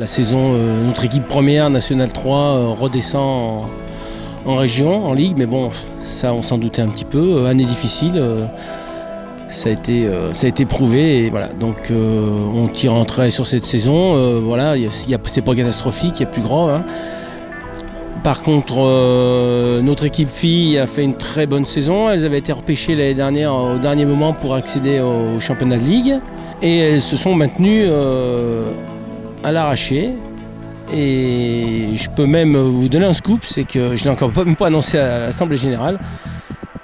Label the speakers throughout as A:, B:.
A: La saison, notre équipe première, National 3, redescend en région, en ligue, mais bon, ça on s'en doutait un petit peu. Année difficile, ça a été prouvé, et voilà. Donc on tire en trait sur cette saison. Voilà, c'est pas catastrophique, il y a plus grand. Hein. Par contre, notre équipe filles a fait une très bonne saison. Elles avaient été repêchées l'année dernière au dernier moment pour accéder au championnat de ligue. Et elles se sont maintenues à l'arraché. Et je peux même vous donner un scoop, c'est que je ne l'ai encore même pas annoncé à l'Assemblée Générale,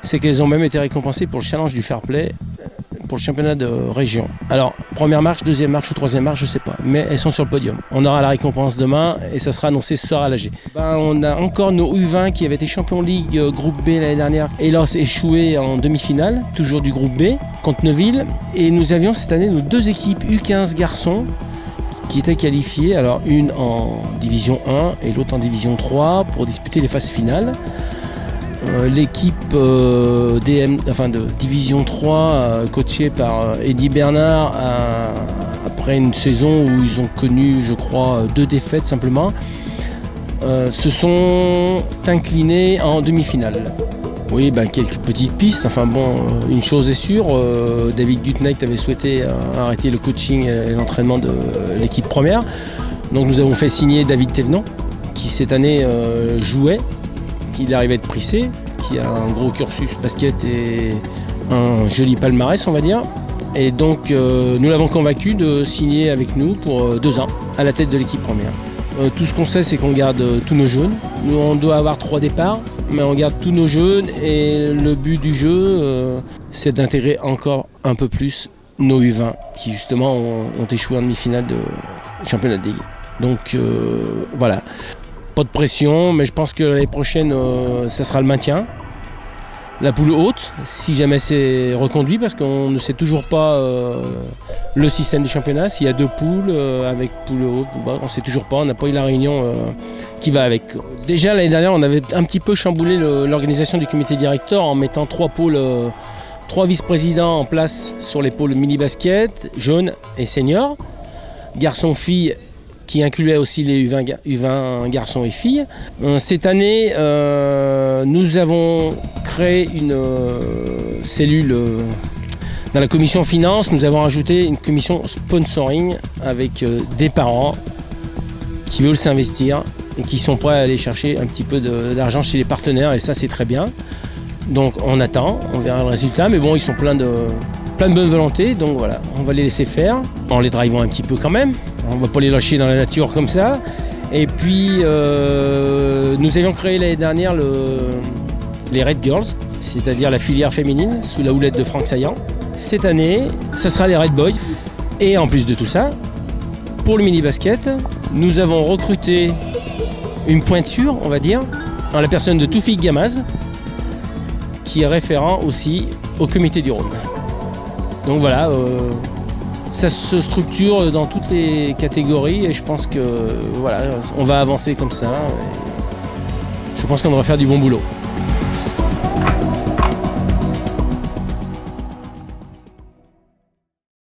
A: c'est qu'elles ont même été récompensées pour le challenge du fair play pour le championnat de région. Alors, première marche, deuxième marche ou troisième marche, je ne sais pas, mais elles sont sur le podium. On aura la récompense demain et ça sera annoncé ce soir à l'AG. On a encore nos U20 qui avaient été champions Ligue groupe B l'année dernière et là échoué en demi-finale, toujours du groupe B, contre Neuville. Et nous avions cette année nos deux équipes U15 garçons qui étaient qualifiées, alors une en division 1 et l'autre en division 3 pour disputer les phases finales. L'équipe de division 3 coachée par Eddy Bernard après une saison où ils ont connu, je crois, 2 défaites simplement, se sont inclinés en demi-finale. Oui, quelques petites pistes. Enfin bon, une chose est sûre, David Gutnecht avait souhaité arrêter le coaching et l'entraînement de l'équipe première. Donc nous avons fait signer David Thévenon, qui cette année jouait, qu'il arrivait à être prissé, qui a un gros cursus basket et un joli palmarès, on va dire. Et donc nous l'avons convaincu de signer avec nous pour 2 ans à la tête de l'équipe première. Tout ce qu'on sait, c'est qu'on garde tous nos jeunes. Nous, on doit avoir 3 départs, mais on garde tous nos jeunes et le but du jeu, c'est d'intégrer encore un peu plus nos U20 qui justement ont échoué en demi-finale de championnat de ligue. Donc voilà. Pas de pression, mais je pense que l'année prochaine, ça sera le maintien. La poule haute, si jamais c'est reconduit, parce qu'on ne sait toujours pas le système du championnat. S'il y a 2 poules, avec poule haute, on ne sait toujours pas. On n'a pas eu la réunion qui va avec. Déjà, l'année dernière, on avait un petit peu chamboulé l'organisation du comité directeur en mettant 3 pôles, 3 vice-présidents en place sur les pôles mini-basket, jeunes et seniors, garçons-filles, qui incluait aussi les U20 garçons et filles. Cette année, nous avons créé une cellule dans la commission finance. Nous avons ajouté une commission sponsoring avec des parents qui veulent s'investir et qui sont prêts à aller chercher un petit peu d'argent chez les partenaires, et ça c'est très bien. Donc on attend, on verra le résultat, mais bon, ils sont pleins de bonne volonté, donc voilà, on va les laisser faire, en les drivant un petit peu quand même. On ne va pas les lâcher dans la nature comme ça. Et puis, nous avions créé l'année dernière les Red Girls, c'est-à-dire la filière féminine, sous la houlette de Franck Saillant. Cette année, ce sera les Red Boys. Et en plus de tout ça, pour le mini-basket, nous avons recruté une pointure, on va dire, en la personne de Toufik Gamaz, qui est référent aussi au comité du Rhône. Donc voilà. Ça se structure dans toutes les catégories et je pense que voilà, on va avancer comme ça. Je pense qu'on devrait faire du bon boulot.